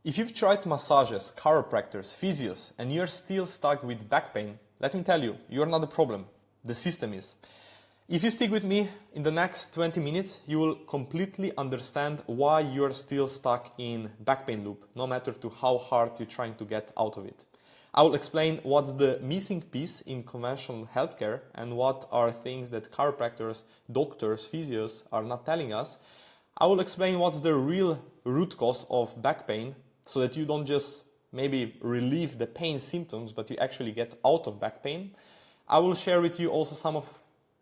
If you've tried massages, chiropractors, physios, and you're still stuck with back pain, let me tell you, you're not the problem. The system is. If you stick with me in the next 20 minutes, you will completely understand why you're still stuck in back pain loop, no matter to how hard you're trying to get out of it. I will explain what's the missing piece in conventional healthcare and what are things that chiropractors, doctors, physios are not telling us. I will explain what's the real root cause of back pain so that you don't just maybe relieve the pain symptoms, but you actually get out of back pain. I will share with you also some of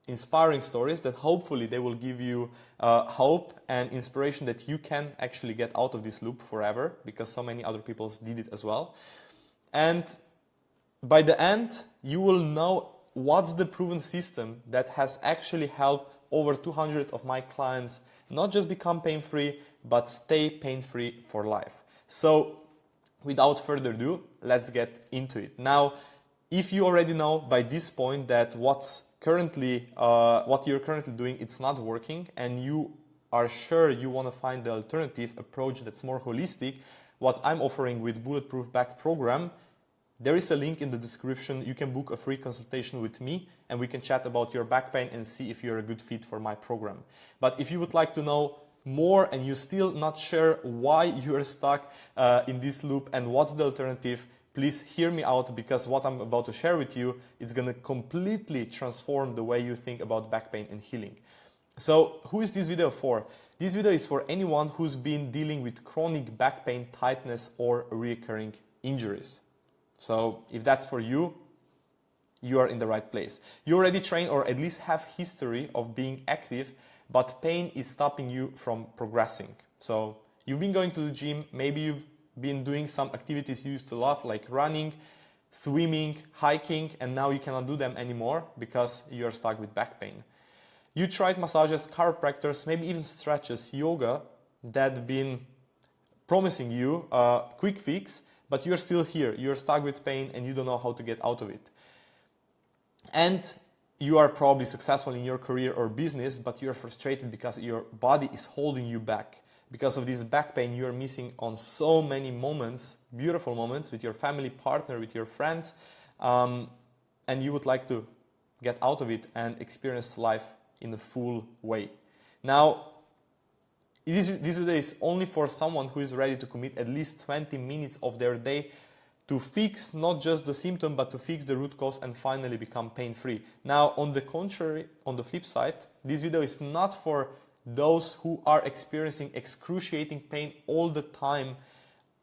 inspiring stories that hopefully they will give you hope and inspiration that you can actually get out of this loop forever, because so many other people did it as well. And by the end, you will know what's the proven system that has actually helped over 200 of my clients not just become pain-free, but stay pain-free for life. So without further ado, let's get into it. Now, if you already know by this point that what you're currently doing, it's not working, and you are sure you want to find the alternative approach that's more holistic, what I'm offering with Bulletproof Back program, there is a link in the description. You can book a free consultation with me and we can chat about your back pain and see if you're a good fit for my program. But if you would like to know more and you're still not sure why you're stuck in this loop and what's the alternative, please hear me out, because what I'm about to share with you is going to completely transform the way you think about back pain and healing. So who is this video for? This video is for anyone who's been dealing with chronic back pain, tightness, or recurring injuries. So if that's for you, you are in the right place. You already train or at least have history of being active, but pain is stopping you from progressing. So you've been going to the gym, maybe you've been doing some activities you used to love, like running, swimming, hiking, and now you cannot do them anymore because you're stuck with back pain. You tried massages, chiropractors, maybe even stretches, yoga, that been promising you a quick fix, but you're still here. You're stuck with pain and you don't know how to get out of it. And you are probably successful in your career or business, but you're frustrated because your body is holding you back. Because of this back pain, you're missing on so many moments, beautiful moments with your family, partner, with your friends, and you would like to get out of it and experience life in a full way. Now, this video is only for someone who is ready to commit at least 20 minutes of their day to fix not just the symptom, but to fix the root cause and finally become pain-free. Now, on the contrary, on the flip side, this video is not for those who are experiencing excruciating pain all the time,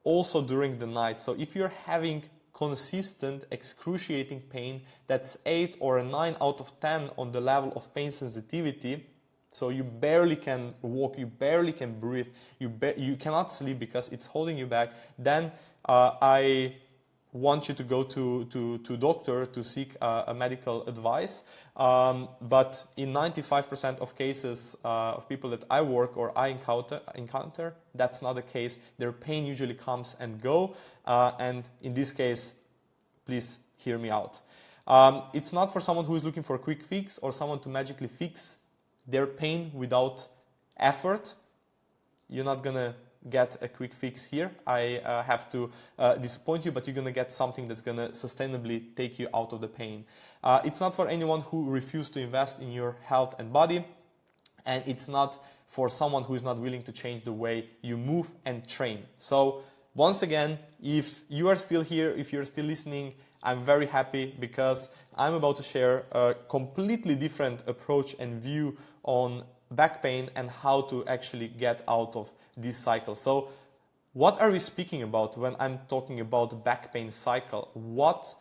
also during the night. So if you're having consistent excruciating pain, that's 8 or a 9 out of 10 on the level of pain sensitivity, so you barely can walk, you barely can breathe, you cannot sleep because it's holding you back, then I want you to go to doctor to seek a medical advice. But in 95% of cases of people that I work or I encounter, that's not the case. Their pain usually comes and go. And in this case, please hear me out. It's not for someone who is looking for a quick fix or someone to magically fix their pain without effort. You're not gonna get a quick fix here. I have to disappoint you, but you're gonna get something that's gonna sustainably take you out of the pain. It's not for anyone who refuses to invest in your health and body, and it's not for someone who is not willing to change the way you move and train. So once again, if you are still here, if you're still listening, I'm very happy, because I'm about to share a completely different approach and view on back pain and how to actually get out of this cycle. So what are we speaking about when I'm talking about back pain cycle? What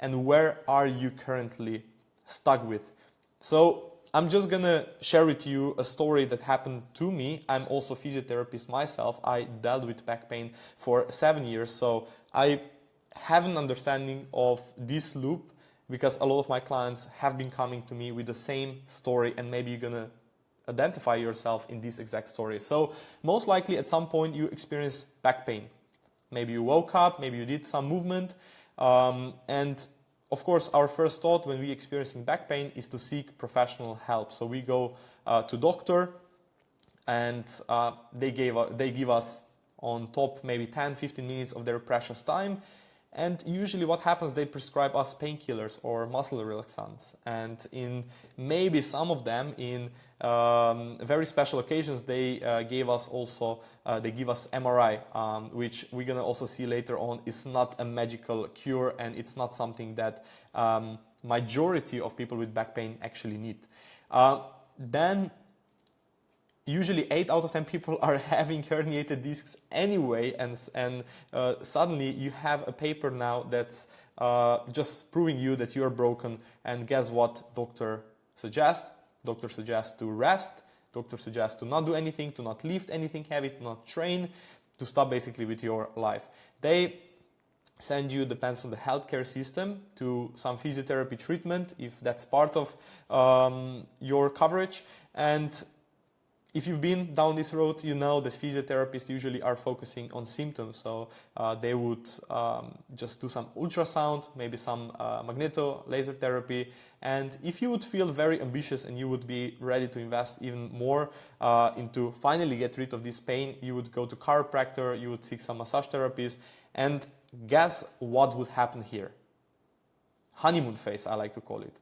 and where are you currently stuck with? So I'm just gonna share with you a story that happened to me. I'm also a physiotherapist myself. I dealt with back pain for 7 years, so I have an understanding of this loop, because a lot of my clients have been coming to me with the same story, and maybe you're gonna identify yourself in this exact story. So most likely at some point you experience back pain. Maybe you woke up, maybe you did some movement, and of course our first thought when we experiencing back pain is to seek professional help. So we go to doctor, and they give us on top maybe 10-15 minutes of their precious time. And usually what happens, they prescribe us painkillers or muscle relaxants. And in maybe some of them, in very special occasions, they give us MRI, which we're going to also see later on is not a magical cure, and it's not something that majority of people with back pain actually need. Then usually 8 out of 10 people are having herniated discs anyway, and suddenly you have a paper now that's just proving you that you're broken. And guess what doctor suggests? Doctor suggests to rest. Doctor suggests to not do anything, to not lift anything heavy, to not train, to stop basically with your life. They send you, depends on the healthcare system, to some physiotherapy treatment if that's part of your coverage. And if you've been down this road, you know that physiotherapists usually are focusing on symptoms. So they would just do some ultrasound, maybe some magneto laser therapy. And if you would feel very ambitious and you would be ready to invest even more into finally get rid of this pain, you would go to chiropractor, you would seek some massage therapies. And guess what would happen here? Honeymoon phase, I like to call it.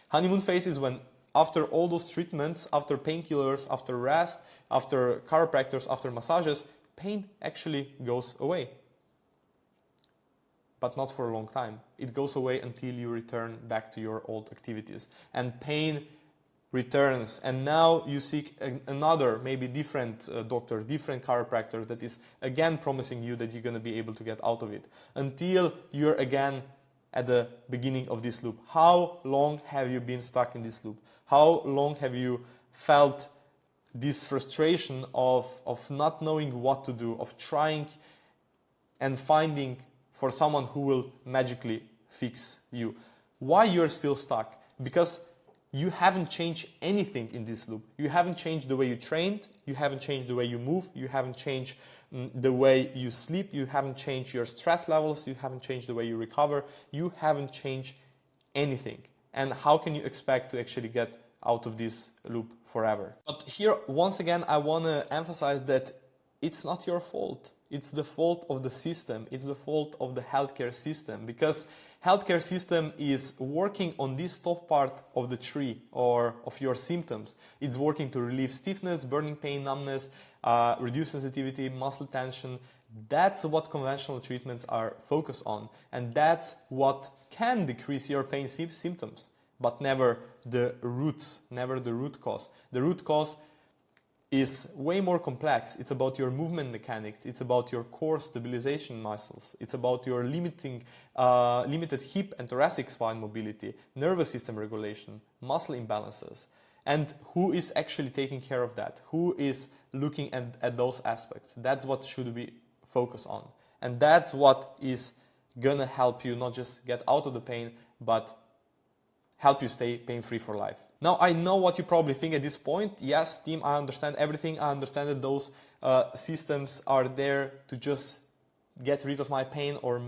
Honeymoon phase is when after all those treatments, after painkillers, after rest, after chiropractors, after massages, pain actually goes away. But not for a long time. It goes away until you return back to your old activities. And pain returns. And now you seek another, maybe different doctor, different chiropractor that is again promising you that you're going to be able to get out of it. Until you're again at the beginning of this loop. How long have you been stuck in this loop? How long have you felt this frustration of not knowing what to do, of trying and finding for someone who will magically fix you? Why you're still stuck? Because you haven't changed anything in this loop. You haven't changed the way you trained, you haven't changed the way you move, you haven't changed the way you sleep, you haven't changed your stress levels, you haven't changed the way you recover, you haven't changed anything. And how can you expect to actually get out of this loop forever? But here, once again, I want to emphasize that it's not your fault. It's the fault of the system. It's the fault of the healthcare system, because healthcare system is working on this top part of the tree or of your symptoms. It's working to relieve stiffness, burning pain, numbness, reduce sensitivity, muscle tension. That's what conventional treatments are focused on. And that's what can decrease your pain symptoms, but never the roots, never the root cause. The root cause is way more complex. It's about your movement mechanics. It's about your core stabilization muscles. It's about your limited hip and thoracic spine mobility, nervous system regulation, muscle imbalances. And who is actually taking care of that? Who is looking at those aspects? That's what should we focus on. And that's what is gonna help you not just get out of the pain, but help you stay pain-free for life. Now, I know what you probably think at this point. Yes, team, I understand everything. I understand that those systems are there to just get rid of my pain or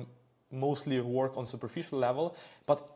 mostly work on superficial level. But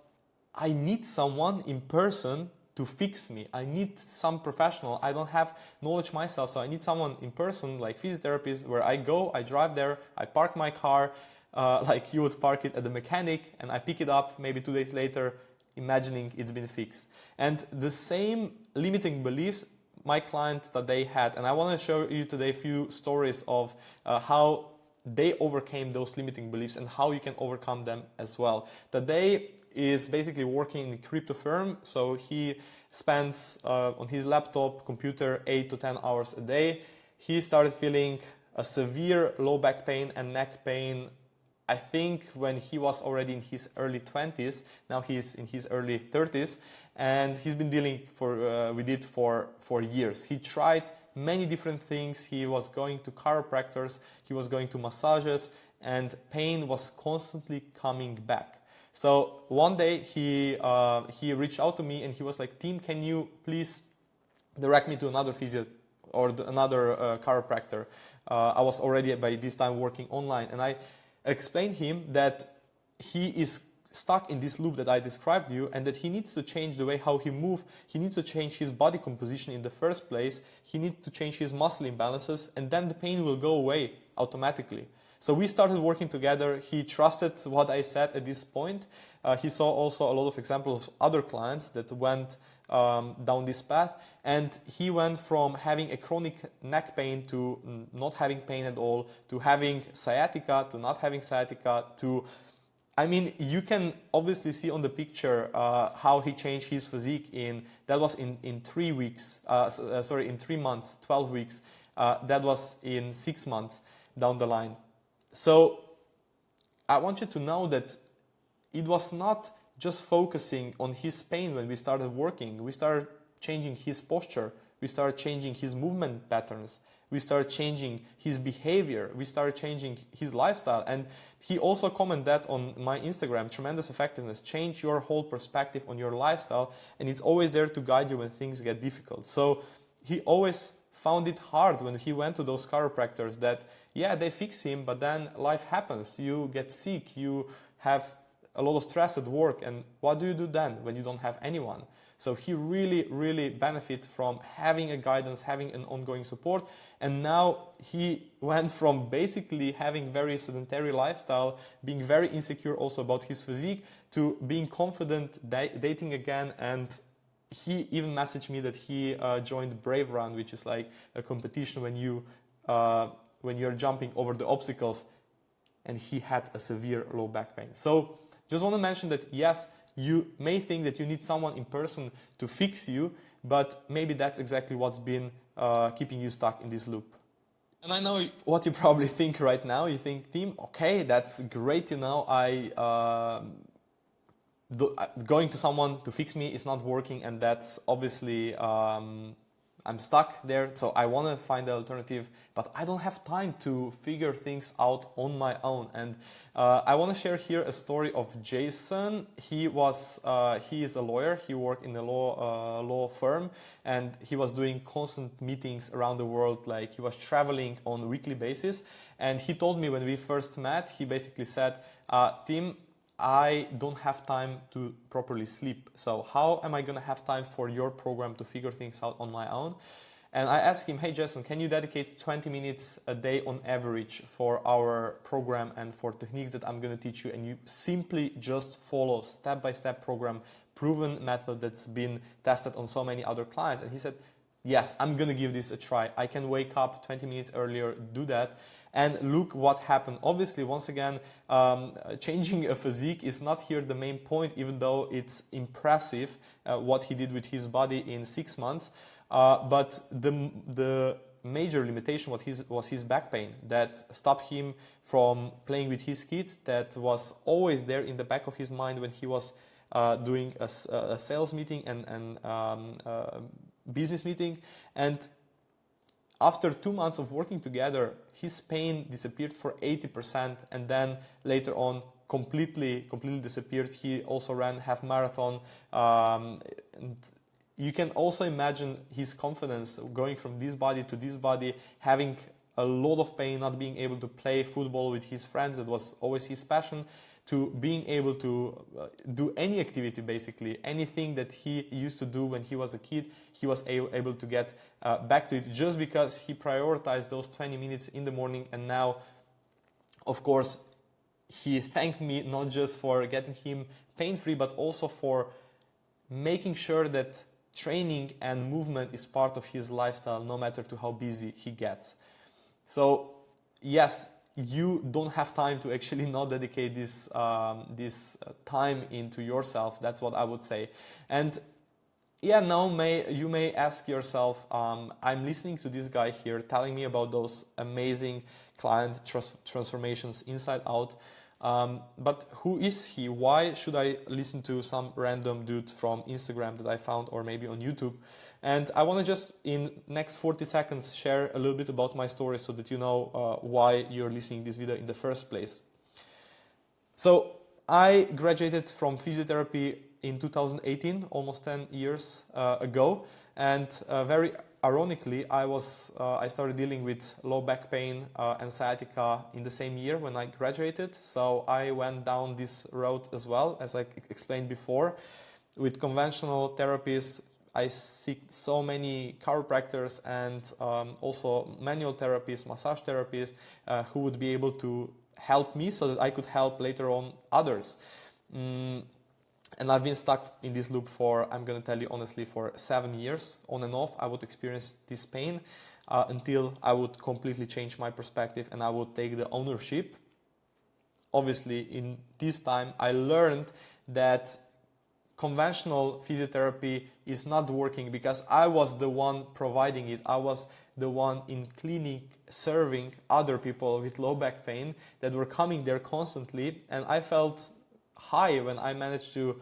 I need someone in person to fix me. I need some professional. I don't have knowledge myself, so I need someone in person, like physiotherapist, where I go, I drive there, I park my car, like you would park it at the mechanic, and I pick it up maybe 2 days later, imagining it's been fixed. And the same limiting beliefs my clients that they had, and I want to show you today a few stories of how they overcame those limiting beliefs and how you can overcome them as well. Today is basically working in a crypto firm, so he spends on his laptop, computer 8 to 10 hours a day. He started feeling a severe low back pain and neck pain, I think when he was already in his early 20s, now he's in his early 30s, and he's been dealing with it for years. He tried many different things. He was going to chiropractors, he was going to massages, and pain was constantly coming back. So one day he reached out to me and he was like, "Team, can you please direct me to another physio or another chiropractor?" I was already by this time working online, and I explained him that he is stuck in this loop that I described to you, and that he needs to change the way how he moves. He needs to change his body composition in the first place. He needs to change his muscle imbalances, and then the pain will go away automatically. So we started working together. He trusted what I said at this point. He saw also a lot of examples of other clients that went down this path, and he went from having a chronic neck pain to not having pain at all, to having sciatica, to not having sciatica, to, I mean, you can obviously see on the picture how he changed his physique that was in 3 weeks, in 3 months, 12 weeks. That was in 6 months down the line. So I want you to know that it was not just focusing on his pain when we started working. We started changing his posture. We started changing his movement patterns. We started changing his behavior. We started changing his lifestyle. And he also commented that on my Instagram, tremendous effectiveness. Change your whole perspective on your lifestyle, and it's always there to guide you when things get difficult. So he always found it hard when he went to those chiropractors that, yeah, they fix him, but then life happens. You get sick, you have a lot of stress at work, and what do you do then when you don't have anyone? So he really, really benefit from having a guidance, having an ongoing support, and now he went from basically having very sedentary lifestyle, being very insecure also about his physique, to being confident, dating again, and he even messaged me that he joined Brave Run, which is like a competition when you're jumping over the obstacles, and he had a severe low back pain. So just want to mention that yes, you may think that you need someone in person to fix you, but maybe that's exactly what's been keeping you stuck in this loop. And I know what you probably think right now. You think, Tim, okay, that's great, going to someone to fix me is not working, and that's obviously I'm stuck there, so I want to find an alternative, but I don't have time to figure things out on my own. And I want to share here a story of Jason. He is a lawyer. He worked in a law firm, and he was doing constant meetings around the world. Like, he was traveling on a weekly basis, and he told me when we first met, he basically said, Tim, I don't have time to properly sleep. So how am I going to have time for your program to figure things out on my own? And I asked him, hey, Jason, can you dedicate 20 minutes a day on average for our program and for techniques that I'm going to teach you? And you simply just follow step-by-step program, proven method that's been tested on so many other clients. And he said, yes, I'm going to give this a try. I can wake up 20 minutes earlier, do that. And look what happened. Obviously, once again, changing a physique is not here the main point, even though it's impressive what he did with his body in 6 months. But the major limitation was his back pain that stopped him from playing with his kids, that was always there in the back of his mind when he was doing a sales meeting and business meeting. And after 2 months of working together, his pain disappeared for 80%, and then later on completely disappeared. He also ran half marathon, and you can also imagine his confidence going from this body to this body, having a lot of pain, not being able to play football with his friends. That was always his passion, to being able to do any activity, basically anything that he used to do when he was a kid. He was able to get back to it just because he prioritized those 20 minutes in the morning. And now, of course, he thanked me not just for getting him pain-free, but also for making sure that training and movement is part of his lifestyle, no matter to how busy he gets. So yes, you don't have time to actually not dedicate this time into yourself. That's what I would say. And yeah, now you may ask yourself, I'm listening to this guy here telling me about those amazing client transformations inside out. But who is he? Why should I listen to some random dude from Instagram that I found, or maybe on YouTube? And I want to just, in next 40 seconds, share a little bit about my story so that you know why you're listening to this video in the first place. So I graduated from physiotherapy in 2018, almost 10 years ago. And very ironically, I started dealing with low back pain and sciatica in the same year when I graduated. So I went down this road as well, as I explained before, with conventional therapies. I seek so many chiropractors and also manual therapists, massage therapists who would be able to help me so that I could help later on others. And I've been stuck in this loop for, I'm going to tell you honestly, for 7 years. On and off, I would experience this pain until I would completely change my perspective and I would take the ownership. Obviously, in this time, I learned that conventional physiotherapy is not working because I was the one providing it. I was the one in clinic serving other people with low back pain that were coming there constantly, and I felt high when I managed to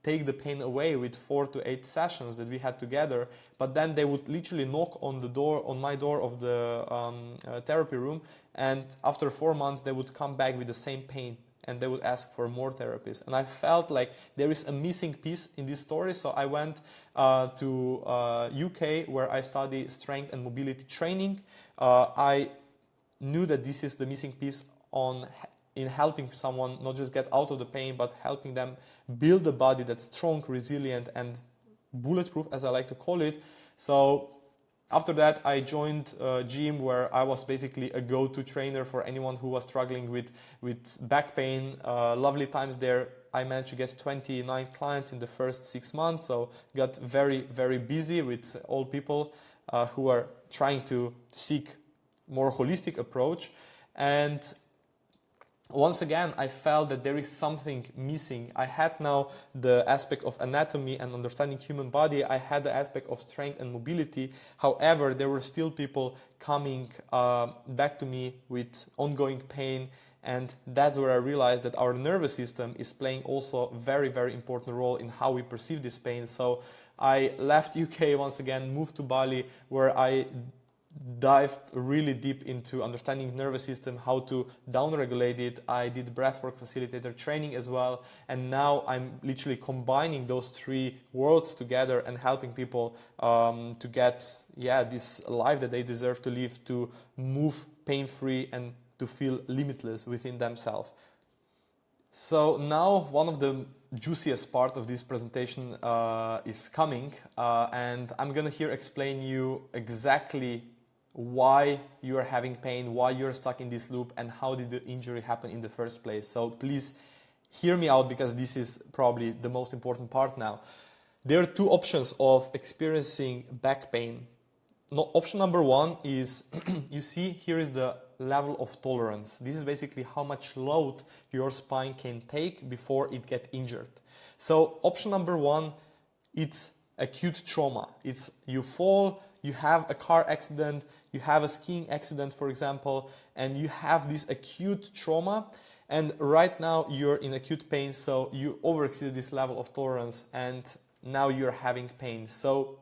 take the pain away with 4 to 8 sessions that we had together. But then they would literally knock on the door, on my door of the therapy room, and after 4 months they would come back with the same pain and they would ask for more therapies. And I felt like there is a missing piece in this story, so I went to UK, where I study strength and mobility training. I knew that this is the missing piece in helping someone not just get out of the pain, but helping them build a body that's strong, resilient, and bulletproof, as I like to call it. So after that, I joined a gym where I was basically a go-to trainer for anyone who was struggling with back pain. Lovely times there. I managed to get 29 clients in the first 6 months, so got very, very busy with all people who are trying to seek more holistic approach. And once again, I felt that there is something missing. I had now the aspect of anatomy and understanding human body. I had the aspect of strength and mobility. However, there were still people coming back to me with ongoing pain. And that's where I realized that our nervous system is playing also a very, very important role in how we perceive this pain. So I left UK once again, moved to Bali, where I dived really deep into understanding nervous system, how to downregulate it. I did breathwork facilitator training as well, and now I'm literally combining those 3 worlds together and helping people to get this life that they deserve to live, to move pain-free and to feel limitless within themselves. So now one of the juiciest part of this presentation is coming, and I'm gonna here explain you exactly why you are having pain, why you're stuck in this loop, and how did the injury happen in the first place. So please hear me out, because this is probably the most important part now. There are 2 options of experiencing back pain. Option number 1 is, you see here is the level of tolerance. This is basically how much load your spine can take before it gets injured. So option number 1, it's acute trauma. It's you fall, you have a car accident, you have a skiing accident, for example, and you have this acute trauma, and right now you're in acute pain, so you overexceeded this level of tolerance and now you're having pain. So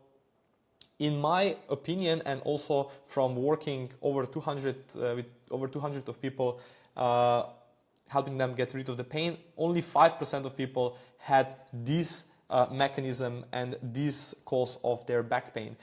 in my opinion, and also from working over 200 with over 200 of people, helping them get rid of the pain, only 5% of people had this mechanism and this cause of their back pain.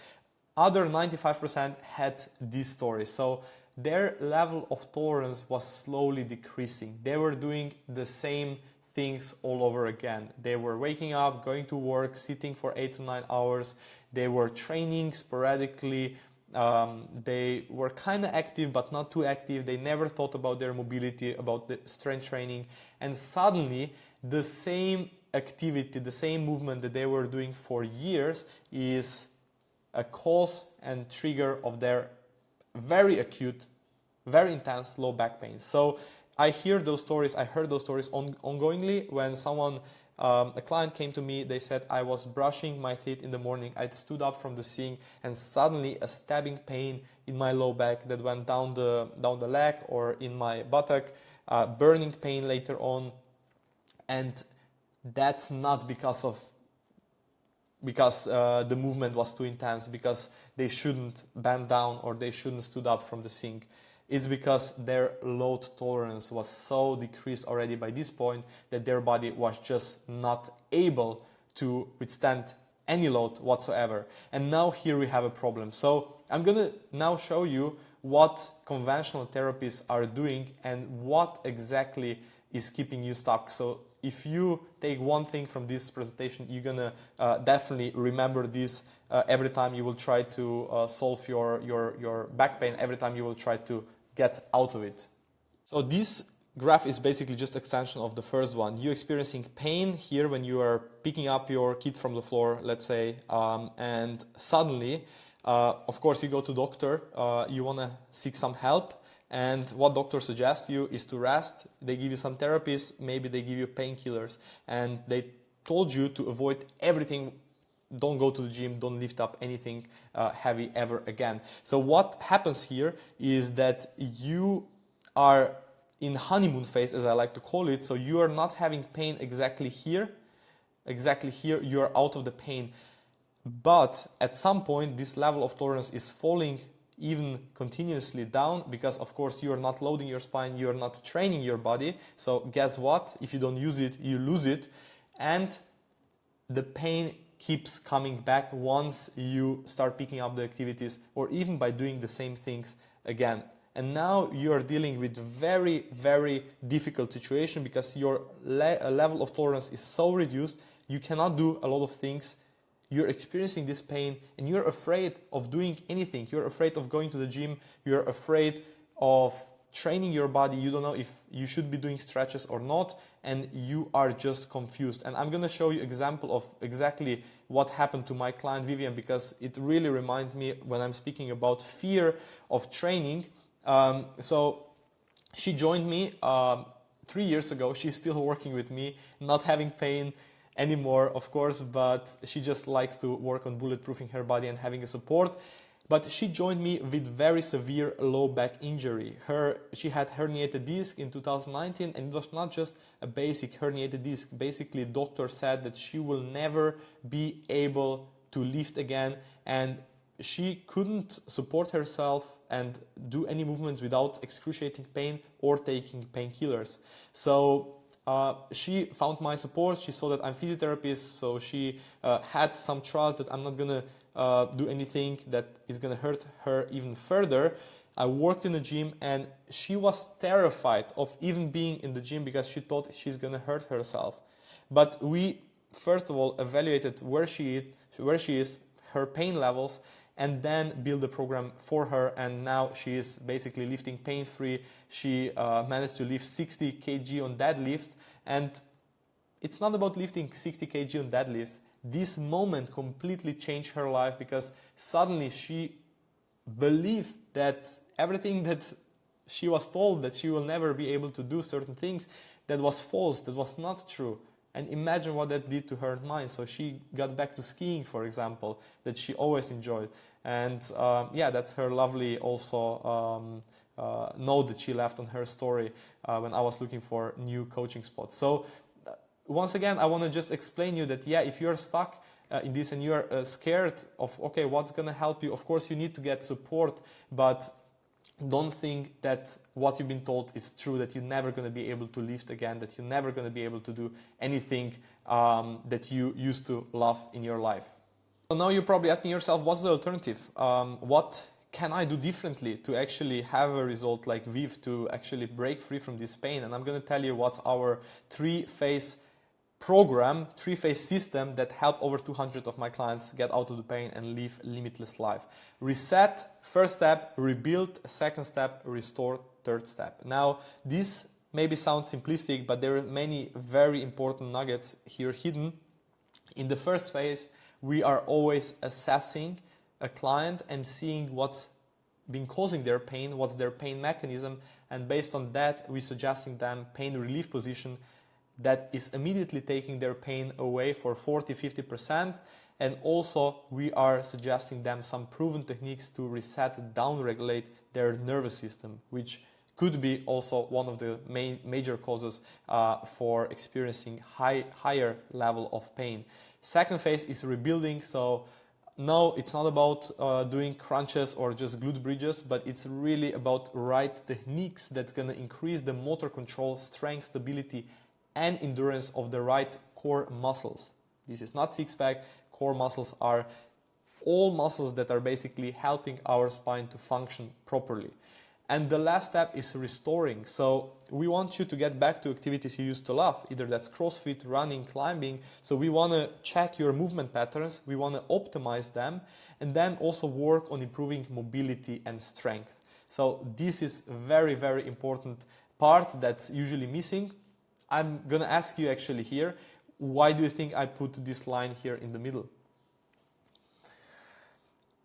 Other 95% had this story. So their level of tolerance was slowly decreasing. They were doing the same things all over again. They were waking up, going to work, sitting for 8 to 9 hours. They were training sporadically. They were kind of active, but not too active. They never thought about their mobility, about the strength training. And suddenly, the same activity, the same movement that they were doing for years is a cause and trigger of their very acute, very intense low back pain. So I heard those stories ongoingly when someone, a client came to me. They said, I was brushing my teeth in the morning, I stood up from the sink, and suddenly a stabbing pain in my low back that went down the leg or in my buttock, burning pain later on. And that's not because the movement was too intense, because they shouldn't bend down or they shouldn't stood up from the sink. It's because their load tolerance was so decreased already by this point that their body was just not able to withstand any load whatsoever. And now here we have a problem. So I'm gonna now show you what conventional therapies are doing and what exactly is keeping you stuck. So if you take one thing from this presentation, you're gonna definitely remember this every time you will try to solve your back pain, every time you will try to get out of it. So this graph is basically just extension of the first one. You're experiencing pain here when you are picking up your kid from the floor, let's say, and suddenly, of course, you go to doctor, you want to seek some help, and what doctor suggests you is to rest. They give you some therapies, maybe they give you painkillers, and they told you to avoid everything. Don't go to the gym, don't lift up anything heavy ever again. So what happens here is that you are in honeymoon phase, as I like to call it. So you are not having pain exactly here, you are out of the pain. But at some point, this level of tolerance is falling even continuously down, because of course you are not loading your spine, you are not training your body. So guess what? If you don't use it, you lose it. And the pain keeps coming back once you start picking up the activities, or even by doing the same things again. And now you are dealing with very, very difficult situation, because your level of tolerance is so reduced, you cannot do a lot of things. You're experiencing this pain and you're afraid of doing anything. You're afraid of going to the gym. You're afraid of training your body. You don't know if you should be doing stretches or not, and you are just confused. And I'm going to show you example of exactly what happened to my client Vivian, because it really reminds me when I'm speaking about fear of training. So she joined me 3 years ago. She's still working with me, not having pain anymore, of course, but she just likes to work on bulletproofing her body and having a support. But she joined me with very severe low back injury. She had herniated disc in 2019, and it was not just a basic herniated disc. Basically, doctor said that she will never be able to lift again, and she couldn't support herself and do any movements without excruciating pain or taking painkillers. So she found my support. She saw that I'm physiotherapist, so she had some trust that I'm not gonna do anything that is gonna hurt her even further. I worked in the gym, and she was terrified of even being in the gym because she thought she's gonna hurt herself. But we first of all evaluated where she is, her pain levels, and then build a program for her. And now she is basically lifting pain-free. She managed to lift 60 kg on deadlifts, and it's not about lifting 60 kg on deadlifts. This moment completely changed her life, because suddenly she believed that everything that she was told, that she will never be able to do certain things, that was false, that was not true. And imagine what that did to her mind. So she got back to skiing, for example, that she always enjoyed. And yeah, that's her lovely also note that she left on her story when I was looking for new coaching spots. So once again, I want to just explain you that, yeah, if you're stuck in this and you're scared of, okay, what's going to help you? Of course, you need to get support, but don't think that what you've been told is true, that you're never going to be able to lift again, that you're never going to be able to do anything that you used to love in your life. So now you're probably asking yourself, what's the alternative? What can I do differently to actually have a result like Viv, to actually break free from this pain? And I'm going to tell you what's our three-phase program, three-phase system that helped over 200 of my clients get out of the pain and live a limitless life. Reset, first step; rebuild, second step; restore, third step. Now, this maybe sounds simplistic, but there are many very important nuggets here hidden. In the first phase, we are always assessing a client and seeing what's been causing their pain, what's their pain mechanism, and based on that, we're suggesting them pain relief position that is immediately taking their pain away for 40-50%. And also we are suggesting them some proven techniques to reset, down-regulate their nervous system, which could be also one of the major causes for experiencing higher level of pain. Second phase is rebuilding. So no, it's not about doing crunches or just glute bridges, but it's really about right techniques that's going to increase the motor control, strength, stability, and endurance of the right core muscles. This is not six-pack. Core muscles are all muscles that are basically helping our spine to function properly. And the last step is restoring. So we want you to get back to activities you used to love, either that's CrossFit, running, climbing. So we want to check your movement patterns, we want to optimize them, and then also work on improving mobility and strength. So this is a very, very important part that's usually missing. I'm going to ask you actually here, why do you think I put this line here in the middle?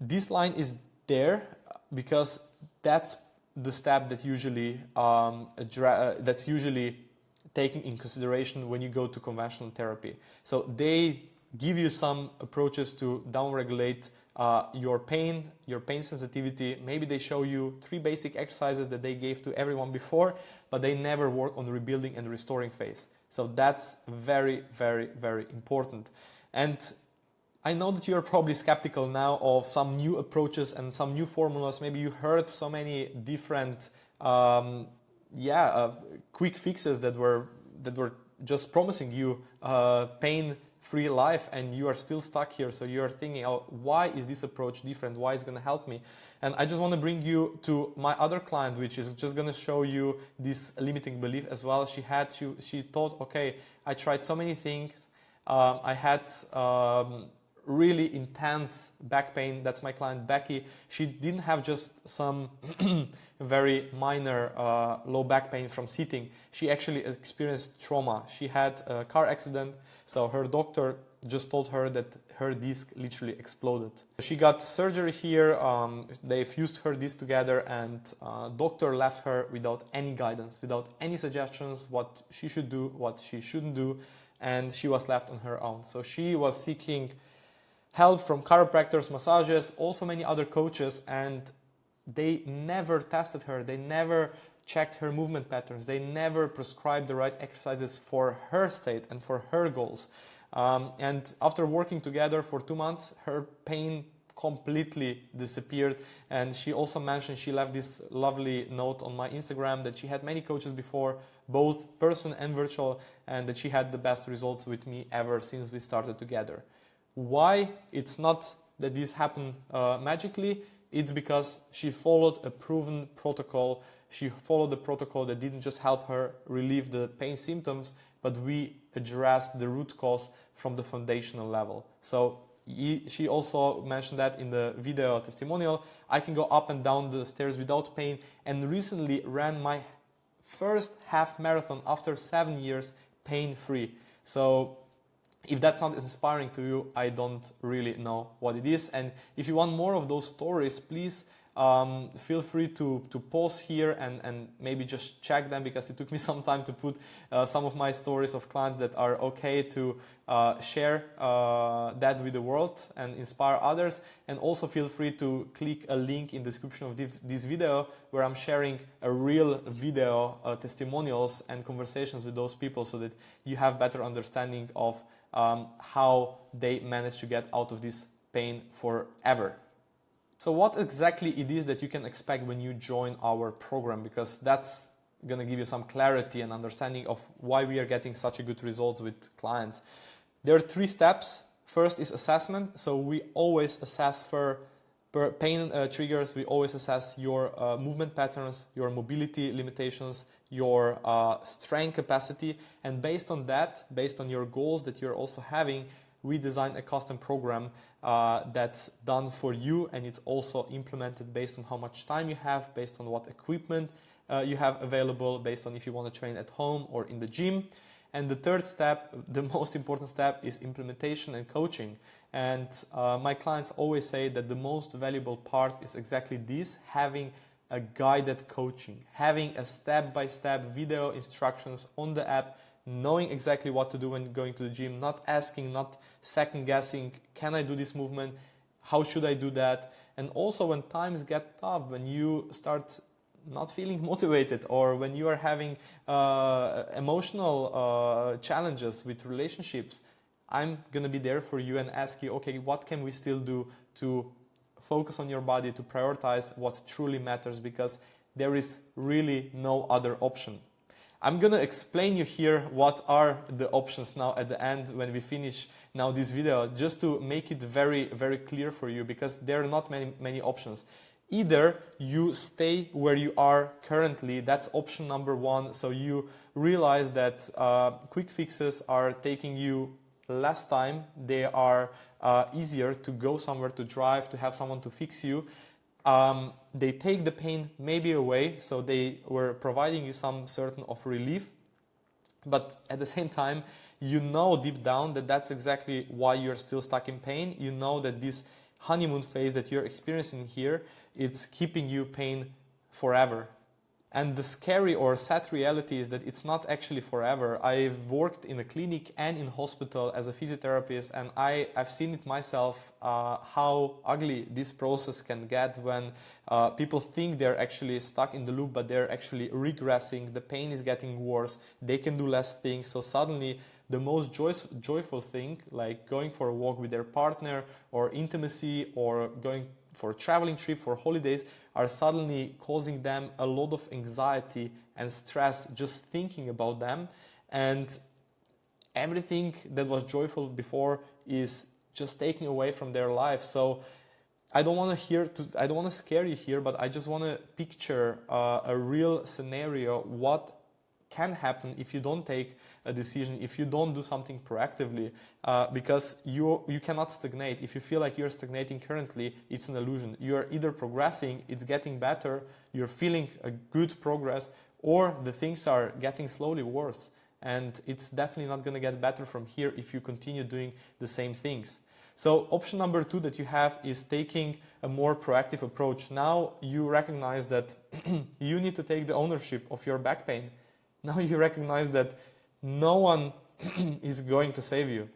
This line is there because that's the step that usually that's usually taken in consideration when you go to conventional therapy. So they give you some approaches to downregulate your pain sensitivity. Maybe they show you 3 basic exercises that they gave to everyone before, but they never work on the rebuilding and restoring phase. So that's very, very, very important. And I know that you're probably skeptical now of some new approaches and some new formulas. Maybe you heard so many different quick fixes that were just promising you pain-free life, and you are still stuck here. So you're thinking, oh, why is this approach different? Why is it going to help me? And I just want to bring you to my other client, which is just going to show you this limiting belief as well. She thought, okay, I tried so many things. I had really intense back pain. That's my client Becky. She didn't have just some very minor low back pain from sitting. She actually experienced trauma. She had a car accident, so her doctor just told her that her disc literally exploded. She got surgery here. They fused her disc together, and doctor left her without any guidance, without any suggestions what she should do, what she shouldn't do, and she was left on her own. So she was seeking help from chiropractors, massages, also many other coaches, and they never tested her. They never checked her movement patterns. They never prescribed the right exercises for her state and for her goals. And after working together for 2 months, her pain completely disappeared. And she also mentioned, she left this lovely note on my Instagram, that she had many coaches before, both person and virtual, and that she had the best results with me ever since we started together. Why? It's not that this happened magically. It's because she followed a proven protocol. She followed the protocol that didn't just help her relieve the pain symptoms, but we addressed the root cause from the foundational level. So she also mentioned that in the video testimonial. I can go up and down the stairs without pain, and recently ran my first half marathon after 7 years pain-free. So if that's not inspiring to you, I don't really know what it is. And if you want more of those stories, please feel free to pause here and maybe just check them, because it took me some time to put some of my stories of clients that are okay to share that with the world and inspire others. And also feel free to click a link in the description of this video, where I'm sharing a real video testimonials and conversations with those people, so that you have better understanding of how they manage to get out of this pain forever. So what exactly it is that you can expect when you join our program, because that's going to give you some clarity and understanding of why we are getting such a good results with clients. There are 3 steps. First is assessment. So we always assess for pain triggers. We always assess your movement patterns, your mobility limitations, your strength capacity, and based on that, based on your goals that you're also having, we design a custom program that's done for you, and it's also implemented based on how much time you have, based on what equipment you have available, based on if you want to train at home or in the gym. And the third step, the most important step, is implementation and coaching. And my clients always say that the most valuable part is exactly this: having a guided coaching, having a step-by-step video instructions on the app, knowing exactly what to do when going to the gym, not asking, not second-guessing, can I do this movement, how should I do that? And also when times get tough, when you start not feeling motivated, or when you are having emotional challenges with relationships, I'm going to be there for you and ask you, okay, what can we still do to focus on your body, to prioritize what truly matters, because there is really no other option. I'm going to explain you here what are the options now at the end when we finish now this video, just to make it very, very clear for you, because there are not many options. Either you stay where you are currently, that's option number one, so you realize that quick fixes are taking you less time, they are easier to go somewhere, to drive, to have someone to fix you. They take the pain maybe away, so they were providing you some certain of relief, but at the same time, you know deep down that that's exactly why you're still stuck in pain. You know that this honeymoon phase that you're experiencing here, it's keeping you pain forever. And the scary or sad reality is that it's not actually forever. I've worked in a clinic and in hospital as a physiotherapist, and I've seen it myself, how ugly this process can get when people think they're actually stuck in the loop, but they're actually regressing. The pain is getting worse. They can do less things. So suddenly the most joyful thing, like going for a walk with their partner or intimacy or going for a traveling trip, for holidays, are suddenly causing them a lot of anxiety and stress just thinking about them, and everything that was joyful before is just taken away from their life. So I don't want to scare you here, but I just want to picture a real scenario, what can happen if you don't take a decision, if you don't do something proactively, because you cannot stagnate. If you feel like you're stagnating currently, it's an illusion. You're either progressing, it's getting better, you're feeling a good progress, or the things are getting slowly worse. And it's definitely not going to get better from here if you continue doing the same things. So option number two that you have is taking a more proactive approach. Now you recognize that you need to take the ownership of your back pain. Now you recognize that no one is going to save you.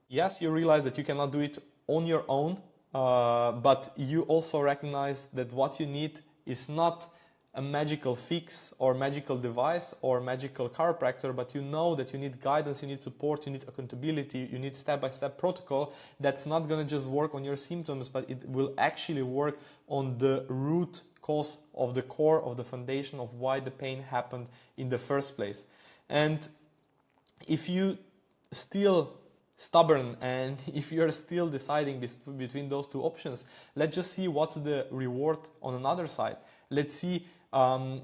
Yes, you realize that you cannot do it on your own, but you also recognize that what you need is not a magical fix or magical device or magical chiropractor, but you know that you need guidance, you need support, you need accountability, you need step-by-step protocol that's not going to just work on your symptoms, but it will actually work on the root cause of the core of the foundation of why the pain happened in the first place. And if you still stubborn and if you're still deciding between those two options, let's just see what's the reward on another side. Let's see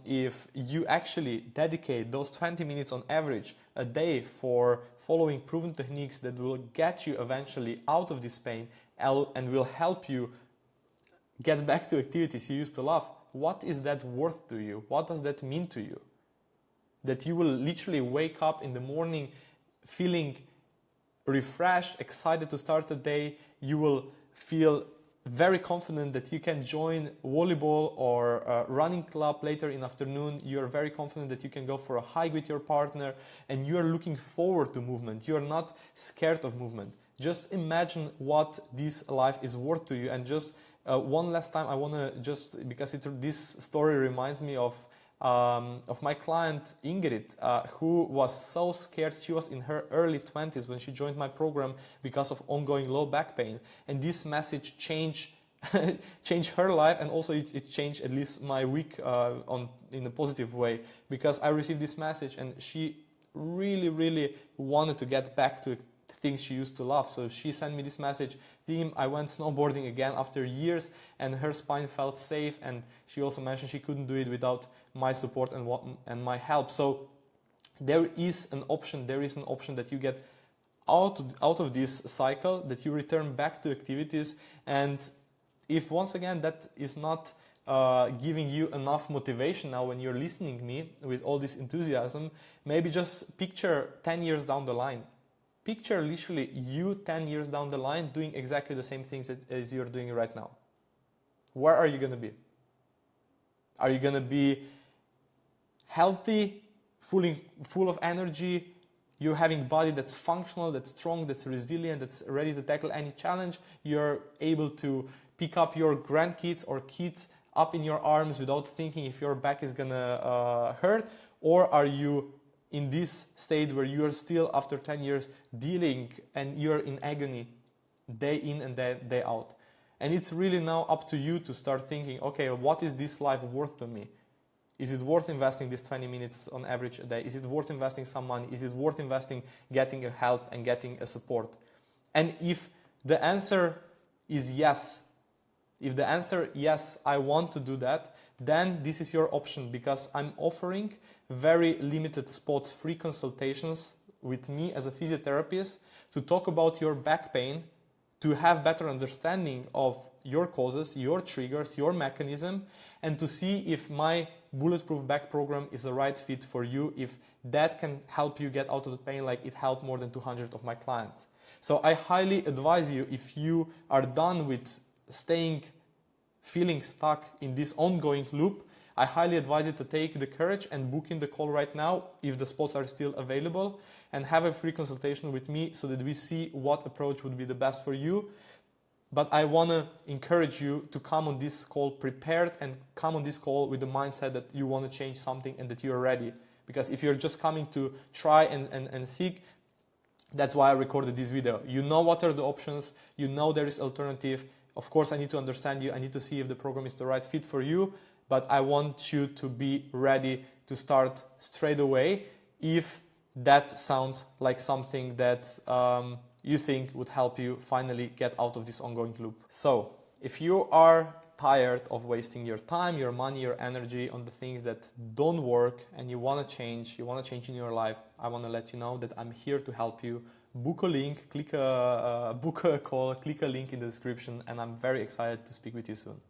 if you actually dedicate those 20 minutes on average a day for following proven techniques that will get you eventually out of this pain and will help you get back to activities you used to love. What is that worth to you? What does that mean to you? That you will literally wake up in the morning feeling refreshed, excited to start the day. You will feel very confident that you can join volleyball or a running club later in the afternoon. You're very confident that you can go for a hike with your partner, and you're looking forward to movement. You're not scared of movement. Just imagine what this life is worth to you. And just one last time, I want to just, because this story reminds me of my client Ingrid, who was so scared. She was in her early 20s when she joined my program because of ongoing low back pain. And this message changed her life, and also it changed at least my week in a positive way, because I received this message and she really, really wanted to get back to things she used to love. So she sent me this message: "Team, I went snowboarding again after years and her spine felt safe." And she also mentioned she couldn't do it without my support and my help. So there is an option that you get out of this cycle, that you return back to activities. And if once again that is not giving you enough motivation now when you're listening to me with all this enthusiasm, maybe just picture 10 years down the line. Picture literally you 10 years down the line doing exactly the same things as you're doing right now. Where are you going to be? Are you going to be healthy, full of energy? You're having a body that's functional, that's strong, that's resilient, that's ready to tackle any challenge. You're able to pick up your grandkids or kids up in your arms without thinking if your back is going to hurt? Or are you in this state where you are still, after 10 years, dealing and you're in agony day in and day out? And it's really now up to you to start thinking, okay, what is this life worth to me? Is it worth investing this 20 minutes on average a day? Is it worth investing some money? Is it worth investing getting a help and getting a support? And if the answer is yes, If the answer, yes, I want to do that, then this is your option, because I'm offering very limited spots, free consultations with me as a physiotherapist to talk about your back pain, to have better understanding of your causes, your triggers, your mechanism, and to see if my bulletproof back program is the right fit for you, if that can help you get out of the pain like it helped more than 200 of my clients. So I highly advise you, if you are done with feeling stuck in this ongoing loop, I highly advise you to take the courage and book in the call right now if the spots are still available, and have a free consultation with me so that we see what approach would be the best for you. But I want to encourage you to come on this call prepared, and come on this call with the mindset that you want to change something and that you're ready. Because if you're just coming to try and seek, that's why I recorded this video. You know what are the options, you know there is alternative. Of course, I need to understand you, I need to see if the program is the right fit for you, but I want you to be ready to start straight away if that sounds like something that you think would help you finally get out of this ongoing loop. So, if you are tired of wasting your time, your money, your energy on the things that don't work, and you want to change in your life, I want to let you know that I'm here to help you. Book a link, book a call, click a link in the description, and I'm very excited to speak with you soon.